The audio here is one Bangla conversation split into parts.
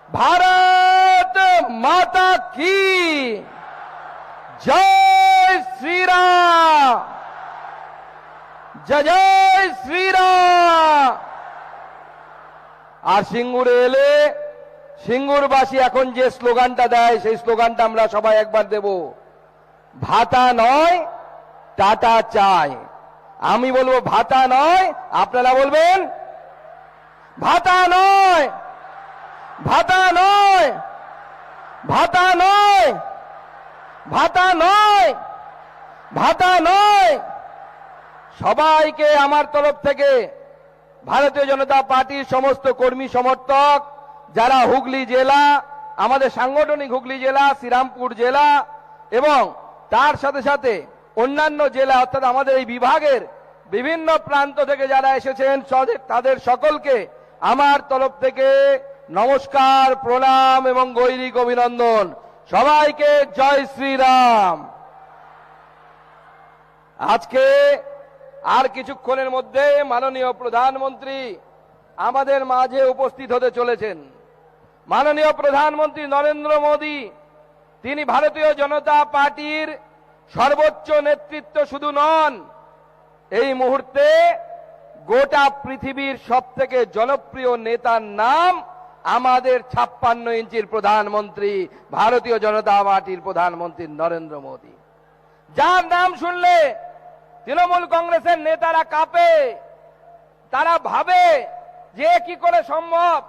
भारत माता की जय श्री राम, जय जय श्री राम। আর সিঙ্গুরে এলে সিঙ্গুরবাসী এখন যে স্লোগানটা দেয় সেই স্লোগানটা আমরা সবাই একবার দেব, ভাতা নয় টাটা চাই। আমি বলবো ভাতা নয়, আপনারা বলবেন ভাতা নয়, ভাতা নয়, ভাতা নয়, ভাতা নয়, ভাতা নয়। সবাইকে আমার তরফ থেকে ভারতীয় জনতা পার্টির সমস্ত কর্মী সমর্থক যারা হুগলি জেলা, আমাদের সাংগঠনিক হুগলি জেলা, শ্রীরামপুর জেলা এবং তার সাথে সাথে অন্যান্য জেলা অর্থাৎ আমাদের এই বিভাগের বিভিন্ন প্রান্ত থেকে যারা এসেছেন তাদের সকলকে আমার তরফ থেকে নমস্কার, প্রণাম এবং গৈরিক অভিনন্দন। সবাইকে জয় শ্রীরাম। আজকে আর কিছুক্ষণের মধ্যে মাননীয় প্রধানমন্ত্রী আমাদের মাঝে উপস্থিত হতে চলেছেন। মাননীয় প্রধানমন্ত্রী নরেন্দ্র মোদী, তিনি ভারতীয় জনতা পার্টির সর্বোচ্চ নেতৃত্ব শুধু নন, এই মুহূর্তে গোটা পৃথিবীর সবথেকে জনপ্রিয় নেতার নাম আমাদের 56 ইঞ্চির প্রধানমন্ত্রী, ভারতীয় জনতা পার্টির প্রধানমন্ত্রী নরেন্দ্র মোদী, যার নাম শুনলে তৃণমূল কংগ্রেসের নেতারা কাঁপে। তারা ভাবে যে কি করে সম্ভব,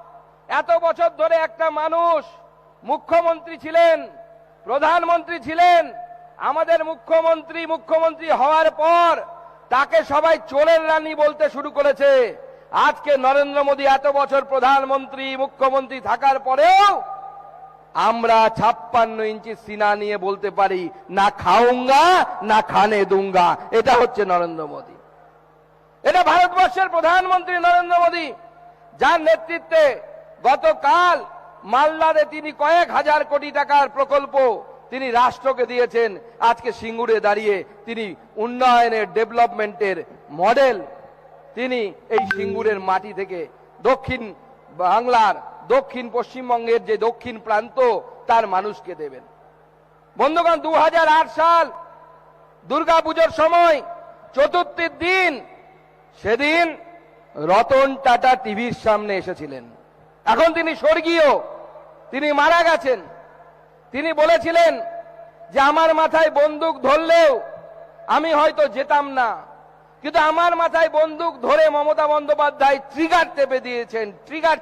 এত বছর ধরে একটা মানুষ মুখ্যমন্ত্রী ছিলেন, প্রধানমন্ত্রী ছিলেন, আমাদের মুখ্যমন্ত্রী হওয়ার পর তাকে সবাই চোরের রানী বলতে শুরু করেছে। আজকে নরেন্দ্র মোদী এত বছর প্রধানমন্ত্রী মুখ্যমন্ত্রী থাকার পরেও আমরা 56 ইঞ্চি সিনা নিয়ে বলতে পারি, না খাউঙ্গা না খানে দুঙ্গা। এটা হচ্ছে নরেন্দ্র মোদী, এটা ভারতবর্ষের প্রধানমন্ত্রী নরেন্দ্র মোদী, যার নেতৃত্বে গতকাল মালদাতে তিনি কয়েক হাজার কোটি টাকার প্রকল্প তিনি রাষ্ট্রকে দিয়েছেন। আজকে সিঙ্গুরে দাঁড়িয়ে তিনি উন্নয়নের, ডেভেলপমেন্টের মডেল তিনি এই সিঙ্গুরের মাটি থেকে দক্ষিণ বাংলার, দক্ষিণ পশ্চিমবঙ্গের যে দক্ষিণ প্রান্ত তার মানুষকে দেবেন। বন্ধুগণ, 2008 সাল দুর্গাপুজোর সময় চতুর্থীর দিন, সেদিন রতন টাটা টিভির সামনে এসেছিলেন। এখন তিনি স্বর্গীয়, তিনি মারা গেছেন। তিনি বলেছিলেন যে আমার মাথায় বন্দুক ধরলেও আমি হয়তো যেতাম না, কিন্তু আমার মাথায় বন্দুক ধরে মমতা বন্দ্যোপাধ্যায় ট্রিগার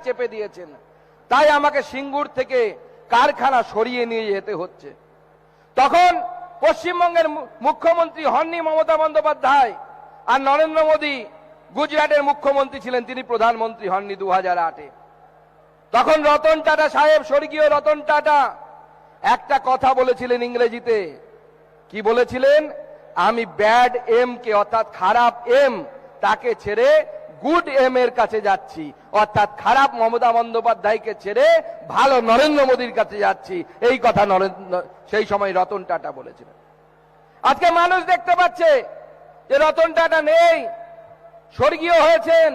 চেপে দিয়েছেন, তাই আমাকে সিঙ্গুর থেকে কারখানা সরিয়ে নিয়ে যেতে হচ্ছে। তখন পশ্চিমবঙ্গের মুখ্যমন্ত্রী হননি মমতা বন্দ্যোপাধ্যায়, আর নরেন্দ্র মোদী গুজরাটের মুখ্যমন্ত্রী ছিলেন, তিনি প্রধানমন্ত্রী হননি 2008-এ। তখন রতন টাটা সাহেব, স্বর্গীয় রতন টাটা একটা কথা বলেছিলেন ইংরেজিতে। কি বলেছিলেন? আমি ব্যাড এম কে, অর্থাৎ খারাপ এম, তাকে ছেড়ে গুড এম এর কাছে যাচ্ছি, অর্থাৎ খারাপ মমতা বন্দ্যোপাধ্যায়কে ছেড়ে ভালো নরেন্দ্র মোদীর কাছে যাচ্ছি। এই কথা সেই সময় রতন টাটা বলেছিলেন। আজকে মানুষ দেখতে পাচ্ছে যে রতন টাটা নেই, স্বর্গীয় হয়েছেন,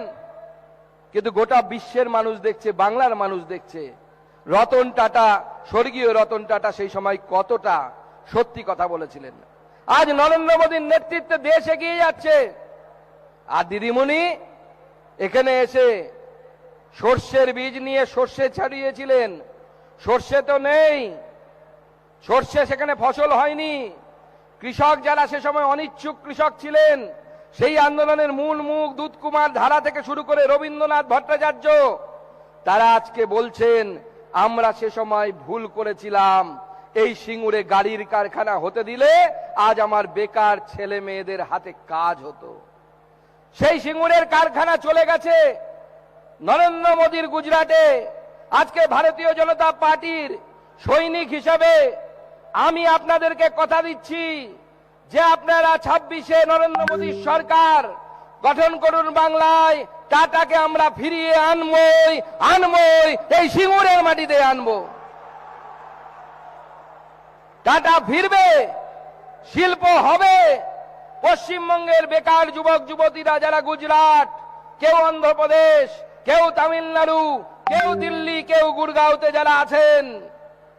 কিন্তু গোটা বিশ্বের মানুষ দেখছে, বাংলার মানুষ দেখছে রতন টাটা, স্বর্গীয় রতন টাটা সেই সময় কতটা সত্যি কথা বলেছিলেন। আজ নরেন্দ্র মোদীর নেতৃত্বে দেশ এগিয়ে যাচ্ছে। আর দিদিমণি এখানে এসে সর্ষের বীজ নিয়ে সর্ষে ছাড়িয়েছিলেন, সর্ষে তো নেই, সর্ষে সেখানে ফসল হয়নি। কৃষক যারা সে সময় অনিচ্ছুক কৃষক ছিলেন, সেই আন্দোলনের মূল মুখ দুধকুমার ধারা থেকে শুরু করে রবীন্দ্রনাথ ভট্টাচার্য, তারা আজকে বলছেন আমরা সে সময় ভুল করেছিলাম, এই সিঙ্গুরে গাড়ির কারখানা হতে দিলে আজ আমার বেকার ছেলে মেয়েদের হাতে কাজ হতো। সেই সিঙ্গুরের কারখানা চলে গেছে নরেন্দ্র মোদীর গুজরাটে। আজকে ভারতীয় জনতা পার্টির সৈনিক হিসাবে আমি আপনাদেরকে কথা দিচ্ছি যে আপনারা 26-এ নরেন্দ্র মোদীর সরকার গঠন করুন বাংলায়। টাটাকে আমরা ফিরিয়ে আনবই, এই সিঙ্গুরের মাটিতে আনবো। টাটা ফিরবে, শিল্প হবে। পশ্চিমবঙ্গের বেকার যুবক যুবতীরা যারা গুজরাট, কেউ অন্ধ্রপ্রদেশ, কেউ তামিলনাড়ু, কেউ দিল্লি, কেউ গুড়গাঁওতে যারা আছেন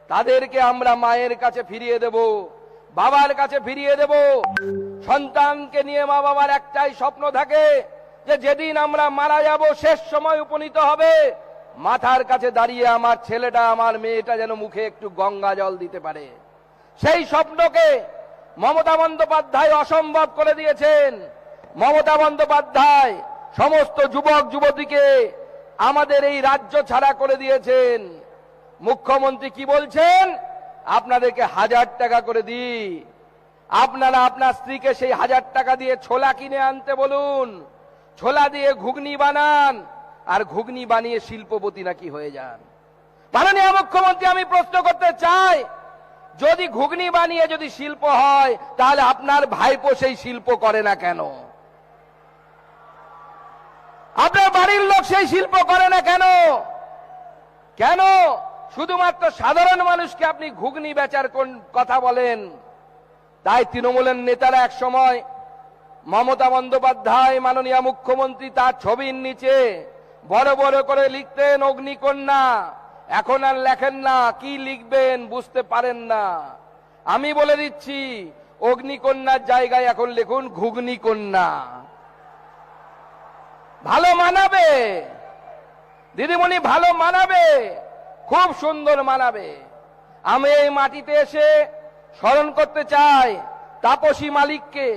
তাদেরকে আমরা মায়ের কাছে ফিরিয়ে দেব, বাবার কাছে ফিরিয়ে দেব। সন্তানকে নিয়ে মা বাবার একটাই স্বপ্ন থাকে যে যেদিন আমরা মারা যাব, শেষ সময় উপনীত হবে, মাথার কাছে দাঁড়িয়ে আমার ছেলেটা, আমার মেয়েটা যেন মুখে একটু গঙ্গা জল দিতে পারে। সেই স্বপ্নকে মমতা বন্দ্যোপাধ্যায় অসম্ভব করে দিয়েছেন। মমতা বন্দ্যোপাধ্যায় সমস্ত যুবক যুবতীকে আমাদের এই রাজ্য ছাড়া করে দিয়েছেন। মুখ্যমন্ত্রী কি বলছেন? আপনাদেরকে 1000 টাকা করে দিই, আপনারা আপনার স্ত্রীকে সেই 1000 টাকা দিয়ে ছোলা কিনে আনতে বলুন, ছোলা দিয়ে ঘুগনি বানান, আর ঘুগনি বানিয়ে শিল্পপতি নাকি হয়ে যান। মাননীয় মুখ্যমন্ত্রী, আমি প্রশ্ন করতে চাই, যদি ঘুগনি বানিয়ে যদি শিল্প হয়, তাহলে আপনার ভাইপো সেই শিল্প করে না কেন? আপনার বাড়ির লোক সেই শিল্প করে না কেন? কেন শুধুমাত্র সাধারণ মানুষকে আপনি ঘুগনি বেচার কথা বলেন? তাই তৃণমূলের নেতারা এক সময় মমতা বন্দ্যোপাধ্যায় মাননীয় মুখ্যমন্ত্রী তার ছবির নিচে বড় বড় করে লিখতেন অগ্নিকন্যা। এখন আর লেখেন না, কি লিখবেন বুঝতে পারেন না। আমি বলে দিচ্ছি, অগ্নিকন্যার জায়গায় এখন লিখুন ঘুগনি কন্যা। ভালো মানাবে দিদিমণি, ভালো মানাবে, খুব সুন্দর মানাবে। আমি এই মাটিতে এসে স্মরণ করতে চাই তাপসী মালিককে।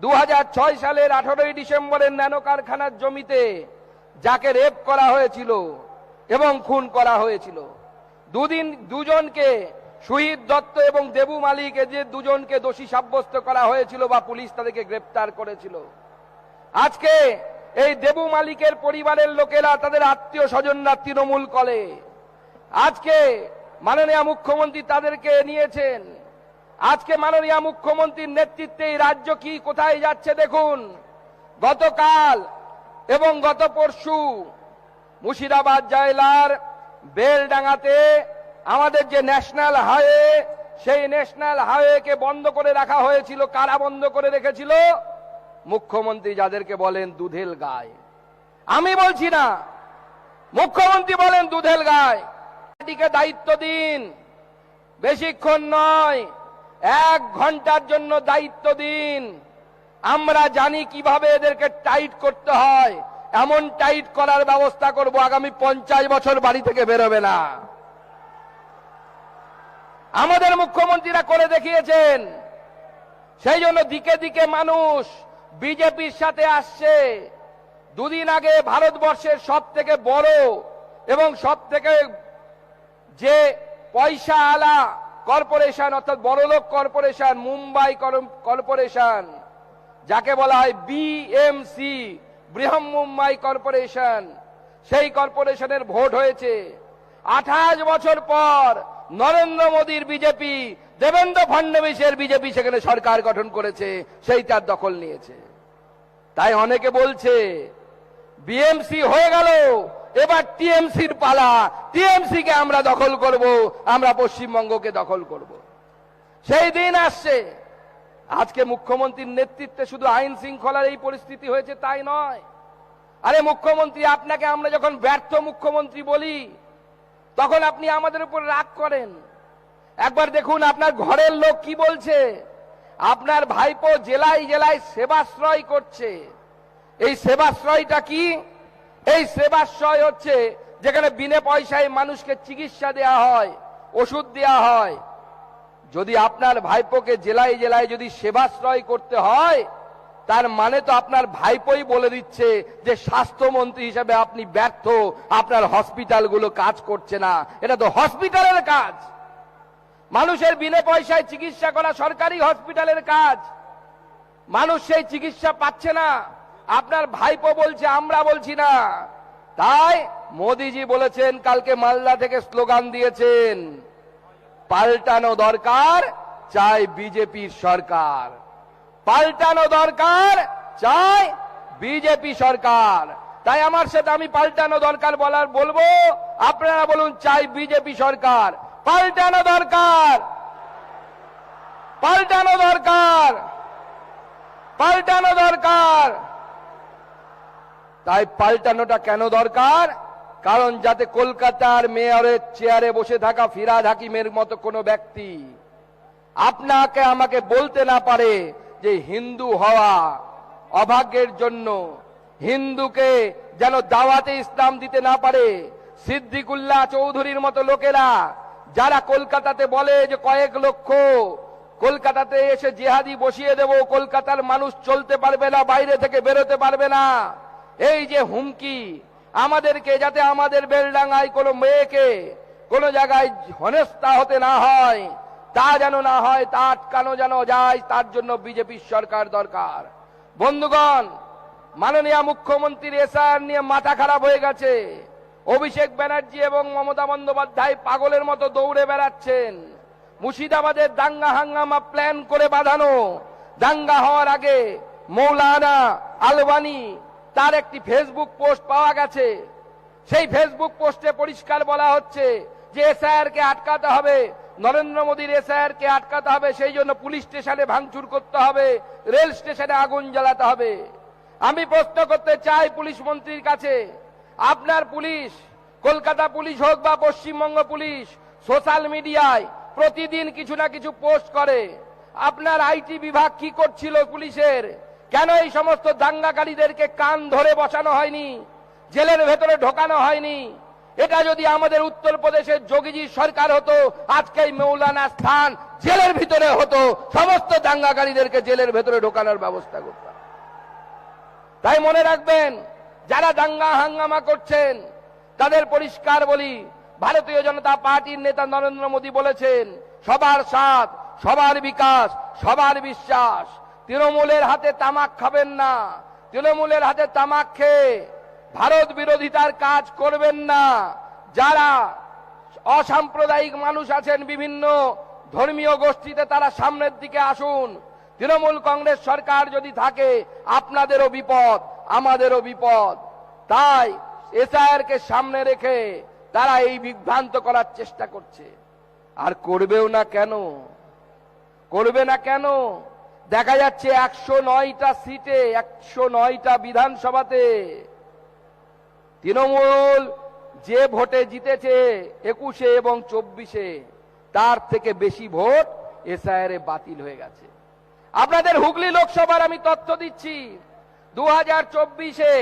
2006 সালের 18ই ডিসেম্বরের ন্যানো কারখানার জমিতে যাকে রেপ করা হয়েছিল এবং খুন করা হয়েছিল, দুজনকে শহীদ দত্ত এবং দেবু মালিক, যে দুজনকে দোষী সাব্যস্ত করা হয়েছিল বা পুলিশ তাদেরকে গ্রেপ্তার করেছিল। আজকে এই দেবু মালিকের পরিবারের লোকেরা, তাদের আত্মীয় স্বজনরা তৃণমূল করে। আজকে মাননীয় মুখ্যমন্ত্রী তাদেরকে নিয়েছেন। আজকে মাননীয় মুখ্যমন্ত্রীর নেতৃত্বে এই রাজ্য কি কোথায় যাচ্ছে দেখুন। গতকাল এবং গত পরশু মুর্শিদাবাদ জেলার বেলডাঙ্গাতে আমাদের যে ন্যাশনাল হাইওয়ে, সেই ন্যাশনাল হাইওয়েকে বন্ধ করে রাখা হয়েছিল। কারা বন্ধ করে রেখেছিল? মুখ্যমন্ত্রী, যাদেরকে বলেন দুধেল গায়। আমি বলছি না, মুখ্যমন্ত্রী বলেন দুধেল গায়। এটিকে দায়িত্ব দিন, বেশিক্ষণ নয়, 1 ঘন্টার জন্য দায়িত্ব দিন। আমরা জানি কিভাবে এদেরকে টাইট করতে হয়, এমন টাইট করার ব্যবস্থা করব, আগামী 50 বছর বাড়ি থেকে বেরোবে না। আমাদের মুখ্যমন্ত্রীরা করে দেখিয়েছেন। সেই জন্য দিকে দিকে মানুষ বিজেপির সাথে আসছে। দুদিন আগে ভারতবর্ষের সব থেকে বড় এবং সব থেকে যে পয়সা আলা কর্পোরেশন, অর্থাৎ বড়লোক কর্পোরেশন, মুম্বাই কর্পোরেশন, যাকে বলা হয় বিএমসি, বৃহৎ মুম্বাই কর্পোরেশন, সেই কর্পোরেশনের ভোট হয়েছে। 28 বছর পর নরেন্দ্র মোদীর বিজেপি, দেবেন্দ্র ফডনবিসের বিজেপি সেখানে সরকার গঠন করেছে, সেইটার দখল নিয়েছে। তাই অনেকে বলছে বিএমসি হয়ে গেল, এবার টিএমসির পালা, টিএমসি কে আমরা দখল করব, আমরা পশ্চিমবঙ্গকে দখল করব। সেই দিন আসছে। আজকে মুখ্যমন্ত্রীর নেতৃত্বে শুধু আইন শৃঙ্খলার এই পরিস্থিতি হয়েছে তাই নয়। আরে মুখ্যমন্ত্রী, আপনাকে আমরা যখন ব্যর্থ মুখ্যমন্ত্রী বলি, তখন আপনি আমাদের উপর রাগ করেন। একবার দেখুন আপনার ঘরের লোক কি বলছে। আপনার ভাইপো জেলায় জেলায় সেবাশ্রয় করছে। এই সেবাশ্রয়টা কি? এই সেবাশ্রয় হচ্ছে যেখানে বিনা পয়সায় মানুষকে চিকিৎসা দেয়া হয়, ওষুধ দেয়া হয়। যদি আপনার ভাইপোকে জেলায় জেলায় যদি সেবাশ্রয় করতে হয়, তার মানে তো আপনার ভাইপোই বলে দিচ্ছে যে স্বাস্থ্যমন্ত্রী হিসেবে আপনি ব্যর্থ, আপনার হসপিটালগুলো কাজ করছে না। এটা তো হসপিটালের কাজ। মানুষের বিনা পয়সায় চিকিৎসা করা সরকারি হসপিটালের কাজ। মানুষ সেই চিকিৎসা পাচ্ছে না, আপনার ভাইপো বলছে, আমরা বলছি না। তাই মোদিজি বলেছেন, কালকে মালদা থেকে স্লোগান দিয়েছেন, পাল্টানো দরকার, চাই বিজেপির সরকার। পাল্টানো দরকার, চাই বিজেপি সরকার। তাই আমার সাথে আমি পাল্টানো দরকার বলবো, আপনারা বলুন চাই বিজেপি সরকার। পাল্টানো দরকার, পাল্টানো দরকার, পাল্টানো দরকার। তাই পাল্টানোটা কেন দরকার? কারণ যাতে কলকাতার মেয়রের চেয়ারে বসে থাকা ফিরহাদ হাকিমের মতো কোনো ব্যক্তি আপনাকে আমাকে বলতে না পারে যে হিন্দু হওয়া অভাগ্যের জন্য, হিন্দুকে যেন দাওয়াতে ইসলাম দিতে না পারে। সিদ্দিকুল্লাহ চৌধুরীর মতো লোকেরা যারা কলকাতাতে বলে যে কয়েক লক্ষ কলকাতাতে এসে জিহাদি বসিয়ে দেব, কলকাতার মানুষ চলতে পারবে না, বাইরে থেকে বেরোতে পারবে না, এই যে হুমকি আমাদেরকে, যাতে আমাদের বেলডাঙ্গায় কোনো মেয়েকে কোনো জায়গায় হেনস্থা হতে না হয়, তা যেন না হয়, তা আটকানো যেন যায়, তার জন্য বিজেপির সরকার দরকার। বন্ধুগণ, মাননীয় মুখ্যমন্ত্রীর এসআর নিয়ে মাথা খারাপ হয়ে গেছে। অভিষেক ব্যানার্জি এবং মমতা বন্দ্যোপাধ্যায় পাগলের মতো দৌড়ে বেড়াচ্ছেন। মুর্শিদাবাদের দাঙ্গা হাঙ্গামা প্ল্যান করে বাঁধানো, দাঙ্গা হওয়ার আগে মৌলানা আলবানি তার একটি ফেসবুক পোস্ট পাওয়া গেছে। সেই ফেসবুক পোস্টে পরিষ্কার বলা হচ্ছে যে এসআইআর কে আটকাতে হবে, নরেন্দ্র মোদীর এসআইআর কে আটকাতে হবে, সেই জন্য পুলিশ স্টেশনে ভাঙচুর করতে হবে, রেল স্টেশনে আগুন জ্বালাতে হবে। আমি প্রশ্ন করতে চাই পুলিশ মন্ত্রীর কাছে, আপনার পুলিশ, কলকাতা পুলিশ হোক বা পশ্চিমবঙ্গ পুলিশ, সোশ্যাল মিডিয়ায় প্রতিদিন কিছু না কিছু পোস্ট করে। আপনার আইটি বিভাগ কি করছিল পুলিশের? কেন এই সমস্ত দাঙ্গাকারীদেরকে কান ধরে বসানো হয়নি, জেলের ভেতরে ঢোকানো হয়নি? এটা যদি আমাদের উত্তরপ্রদেশের যোগীজির সরকার হতো, আজকে এই মৌলানা স্থান জেলের ভিতরে হতো, সমস্ত দাঙ্গাকারীদেরকে জেলের ভেতরে ঢোকানোর ব্যবস্থা করতাম। তাই মনে রাখবেন, যারা দাঙ্গা হাঙ্গামা করছেন তাদের পরিষ্কার বলি, ভারতীয় জনতা পার্টির নেতা নরেন্দ্র মোদী বলেছেন সবার সাথ, সবার বিকাশ, সবার বিশ্বাস। তৃণমূলের হাতে তামাক খাবেন না, তৃণমূলের হাতে তামাক খেয়ে ভারত বিরোধিতার কাজ করবেন না। যারা অসাম্প্রদায়িক মানুষ আছেন বিভিন্ন ধর্মীয় গোষ্ঠীতে, তারা সামনের দিকে আসুন। তৃণমূল কংগ্রেস সরকার যদি থাকে আপনাদেরও বিপদ, আমাদেরও বিপদ। তাই এসআইআর কে সামনে রেখে তারা এই বিভ্রান্ত করার চেষ্টা করছে। আর করবেও না কেন? করবে না কেন? দেখা যাচ্ছে 109টা সিটে, 109টা বিধানসভাতে তৃণমূল যে ভোটে জিতেছে 21 এবং 24-এ, তার থেকে বেশি ভোট এসআইআর এ বাতিল হয়ে গেছে। আপনাদের হুগলি লোকসভার আমি তথ্য দিচ্ছি, 2024-এ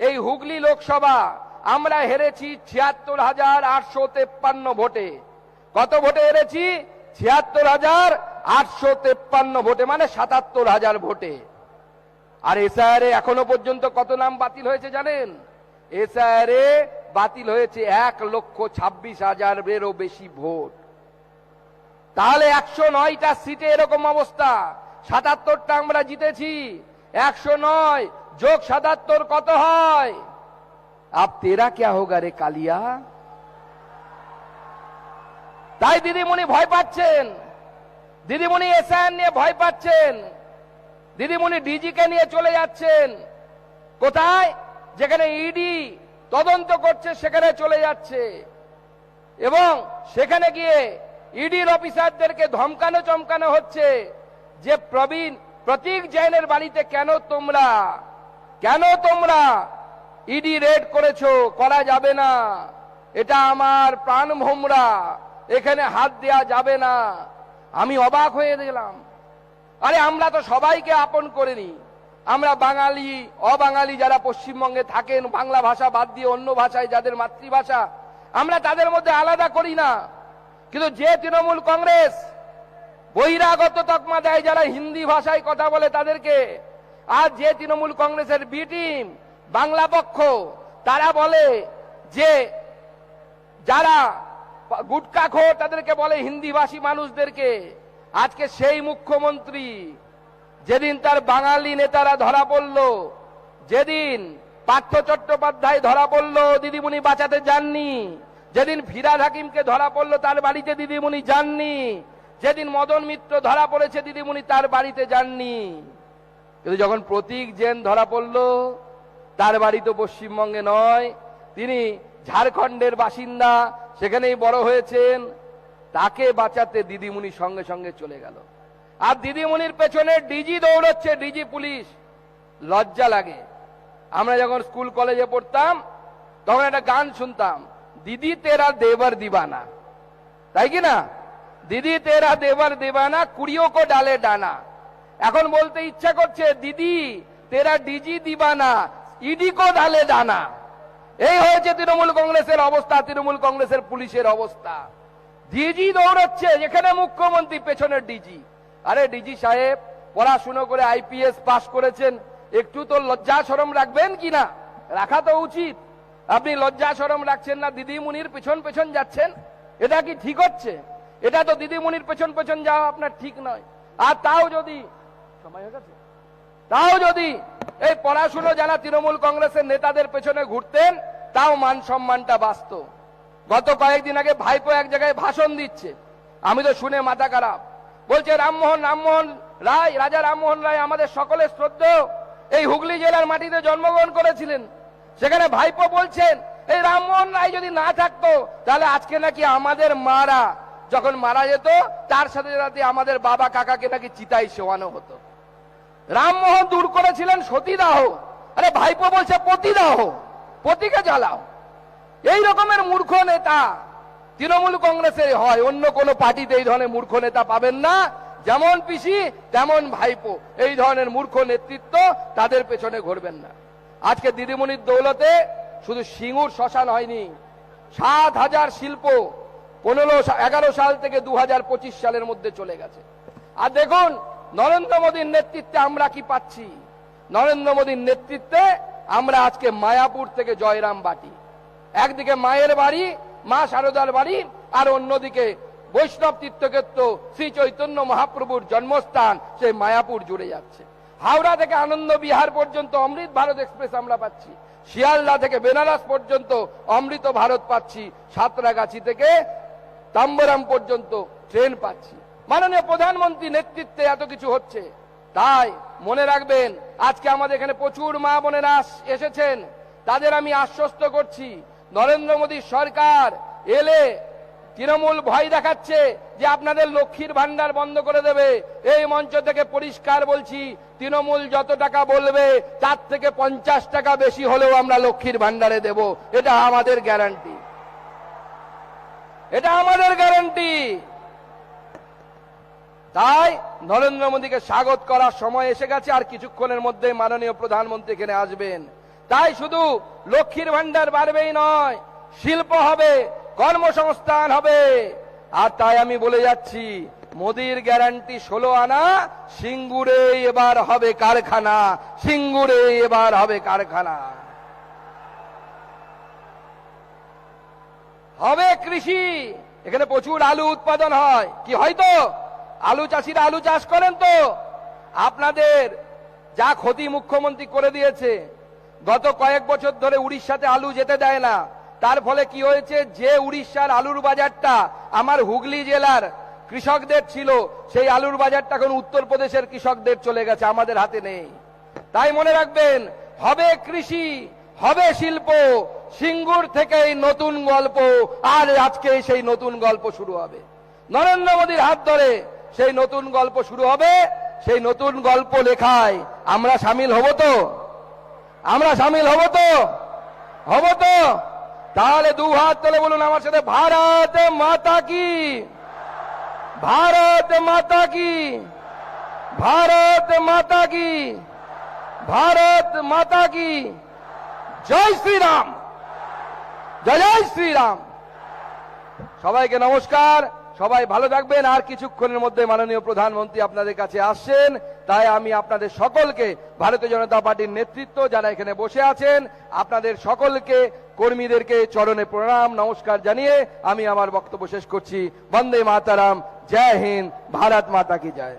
এই হুগলি লোকসভা আমরা হেরেছি 76,853 ভোটে। কত ভোটে হেরেছি? 76,853 ভোটে, মানে 77,000 ভোটে। আর এসআইআর এ এখনো পর্যন্ত কত নাম বাতিল হয়েছে জানেন? এসআইআর এ বাতিল হয়েছে 1,26,000-এরও বেশি ভোট। তাহলে 109টা সিটে এরকম অবস্থা, 77টা আমরা জিতেছি। 109 যোগ 77 কত হয়? আব তেরা ক্যা হোগা রে কালিয়া? তাই দিদিমণি ভয় পাচ্ছেন, দিদিমণি এসআইআর নিয়ে ভয় পাচ্ছেন, দিদিমণি ডিজিকে নিয়ে চলে যাচ্ছেন। কোথায়? যেখানে ইডি তদন্ত করছে সেখানে চলে যাচ্ছে, এবং সেখানে গিয়ে ইডির অফিসারদেরকে ধমকানো চমকানো হচ্ছে যে প্রতীক জৈনের বাড়িতে কেন তোমরা ইডি রেড করেছো? করা যাবে না, এটা আমার প্রাণ ভোমরা, এখানে হাত দেয়া যাবে না। আমি অবাক হয়ে গেলাম। আরে আমরা তো সবাইকে আপন করিনি, আমরা বাঙালি অবাঙালি যারা পশ্চিমবঙ্গে থাকেন, বাংলা ভাষা বাদ দিয়ে অন্য ভাষায় যাদের মাতৃভাষা, আমরা তাদের মধ্যে আলাদা করি না। কিন্তু যে তৃণমূল কংগ্রেস বহিরাগত তকমা দেয় যারা হিন্দি ভাষায় কথা বলে তাদেরকে, আর যে তৃণমূল কংগ্রেসের বি টিম বাংলা পক্ষ, তারা বলে যে যারা গুটকাখোর তাদেরকে বলে হিন্দিভাষী মানুষদেরকে। আজকে সেই মুখ্যমন্ত্রী যেদিন তার বাঙালি নেতারা ধরা পড়ল, যেদিন পার্থ চট্টোপাধ্যায় ধরা পড়ল, দিদিমণি বাঁচাতে যাননি। যেদিন ফিরহাদ হাকিমকে ধরা পড়লো তার বাড়িতে দিদিমণি যাননি। যেদিন মদন মিত্র ধরা পড়েছে দিদিমণি তার বাড়িতে যাননি। কিন্তু যখন প্রতীক জৈন ধরা পড়লো, তার বাড়ি তো পশ্চিমবঙ্গে নয়, তিনি ঝাড়খণ্ডের বাসিন্দা, সেখানেই বড় হয়েছেন, তাকে বাঁচাতে দিদিমণি সঙ্গে সঙ্গে চলে গেল। আর দিদিমণির পেছনে ডিজি দৌড়চ্ছে, ডিজি পুলিশ। লজ্জা লাগে। আমরা যখন স্কুল কলেজে পড়তাম, তখন একটা গান শুনতাম, দিদি তেরা দেवर दीवाना, তাই কি না? দিদি তেরা দেवर दीवाना, কুড়িও কো ডালে ডানা। এখন বলতে ইচ্ছা করছে, দিদি তেরা ডিজি দিবানা, ইডি কো ডালে ডানা। এই হয়েছে তৃণমূল কংগ্রেসের অবস্থা, তৃণমূল কংগ্রেসের পুলিশের অবস্থা। ডিজি দৌড়চ্ছে, যেখানে মুখ্যমন্ত্রী পেছনের ডিজি। আরে ডিজি সাহেব, পড়াশুনো করে আইপিএস পাস করেছেন, একটু তো লজ্জা শরম রাখবেন কিনা? রাখা তো উচিত। আপনি লজ্জা শরম রাখছেন না, দিদিমণির পেছন পেছন যাচ্ছেন। এটা কি ঠিক হচ্ছে? এটা তো দিদিমণির পেছন পেছন যাওয়া আপনার ঠিক নয়। আর তাও যদি সময় হয়ে গেছে, তাও যদি এই পড়াশুনো যারা তৃণমূল কংগ্রেসের নেতাদের পেছনে ঘুরতেন, তাও মান সম্মানটা বাঁচত। গত কয়েকদিন আগে ভাইপো এক জায়গায় ভাষণ দিচ্ছে, আমি তো শুনে মাথা খারাপ। বলছে রামমোহন রায়, রাজা রামমোহন রায় আমাদের সকলের শ্রদ্ধেয়, এই হুগলি জেলার মাটিতে জন্মগ্রহণ করেছিলেন। সেখানে ভাইপো বলছেন, এই রামমোহন রায় যদি না থাকতো, তাহলে আজকে নাকি আমাদের মারা যখন মারা যেত, তার সাথে সাথে আমাদের বাবা কাকাকে নাকি চিতায় শোয়ানো হতো। রামমোহন দূর করেছিলেন সতীদাহ, আরে ভাইপো বলছে পতিদাহ, পতিকে জ্বালাও। এই রকমের মূর্খ নেতা তৃণমূল কংগ্রেসে হয়, অন্য কোন পার্টিতে এই ধরনের মূর্খ নেতা পাবেন না। যেমন পিসি তেমন ভাইপো, এই ধরনের মূর্খ নেতৃত্ব, তাদের পেছনে ঘুরবেন না। আজকে দিদিমণির দৌলতে শুধু সিঙ্গুর শ্মশান হয়নি, 7,000 শিল্প 11 সাল থেকে 2025 সালের মধ্যে চলে গেছে। আর দেখুন নরেন্দ্র মোদীর নেতৃত্বে আমরা কি পাচ্ছি। নরেন্দ্র মোদীর নেতৃত্বে আমরা আজকে মায়াপুর থেকে জয়রাম বাটি, একদিকে মায়ের বাড়ি, মা শারদার বাড়ি, আর অন্যদিকে বৈষ্ণব তীর্থক্ষেত্র শ্রী চৈতন্য মহাপ্রভুর জন্মস্থান, সেই মায়াপুর জুড়ে যাচ্ছে। হাওড়া থেকে আনন্দ বিহার পর্যন্ত অমৃত ভারত এক্সপ্রেস আমরা পাচ্ছি, শিয়ালদা থেকে বেনারস পর্যন্ত অমৃত ভারত পাচ্ছি, সাঁতরাগাছি থেকে তাম্বরাম পর্যন্ত ট্রেন পাচ্ছি। মাননীয় প্রধানমন্ত্রী নেতৃত্বে এত কিছু হচ্ছে। তাই মনে রাখবেন, আজকে আমাদের এখানে প্রচুর মা বোনেরা এসেছেন, তাদের আমি আশ্বস্ত করছি, নরেন্দ্র মোদী সরকার এলে তৃণমূল ভয় দেখাচ্ছে যে আপনাদের লক্ষ্মীর ভান্ডার বন্ধ করে দেবে। এই মঞ্চ থেকে পরিষ্কার বলছি, তৃণমূল যত টাকা বলবে তার থেকে 50 টাকা বেশি হলেও আমরা লক্ষ্মীর ভান্ডারে দেব। এটা আমাদের গ্যারান্টি, এটা আমাদের গ্যারান্টি। তাই নরেন্দ্র মোদীকে স্বাগত করার সময় এসে গেছে, আর কিছুক্ষণের মধ্যে মাননীয় প্রধানমন্ত্রী এখানে আসবেন। তাই শুধু লক্ষ্মীর ভান্ডার বাড়বেই নয়, শিল্প হবে, কর্মসংস্থান হবে। আর তাই আমি বলে যাচ্ছি, মোদীর গ্যারান্টি 16 আনা, সিঙ্গুরে এবার হবে কারখানা, সিঙ্গুরে এবার হবে কারখানা। হবে কৃষি, এখানে প্রচুর আলু উৎপাদন হয়। কি হয়তো আলু চাষিরা আলু চাষ করেন তো? আপনাদের যা ক্ষতি মুখ্যমন্ত্রী করে দিয়েছে, গত কয়েক বছর ধরে উড়িষ্যাতে আলু যেতে দেয় না। তার ফলে কি হয়েছে, যে উড়িষ্যার আলুর বাজারটা আমার হুগলি জেলার কৃষকদের ছিল, সেই আলুর বাজারটা এখন উত্তরপ্রদেশের কৃষকদের চলে গেছে, আমাদের হাতে নেই। তাই মনে রাখবেন, হবে কৃষি, হবে শিল্প, সিঙ্গুর থেকেই নতুন গল্প। আর আজকে সেই নতুন গল্প শুরু হবে, নরেন্দ্র মোদীর হাত ধরে সেই নতুন গল্প শুরু হবে। সেই নতুন গল্প লেখায় আমরা সামিল হব তো? আমরা সামিল হব তো? হব তো? তাহলে 2 হাত তুলে বলুন আমার সাথে, ভারত মাতা কি, ভারত মাতা কি, ভারত মাতা কি, ভারত মাতা কি। জয় শ্রীরাম, জয় জয় শ্রীরাম। সবাইকে নমস্কার, সবাই ভালো থাকবেন। আর কিছুক্ষণের মধ্যে মাননীয় প্রধানমন্ত্রী আপনাদের কাছে আসছেন। তাই আমি আপনাদের সকলকে, ভারতীয় জনতা পার্টির নেতৃত্ব যারা এখানে বসে আছেন, আপনাদের সকলকে, কর্মীদেরকে চরণে প্রণাম নমস্কার জানিয়ে আমি আমার বক্তব্য শেষ করছি। বন্দে মাতারাম, জয় হিন্দ, ভারত মাতা কি জয়।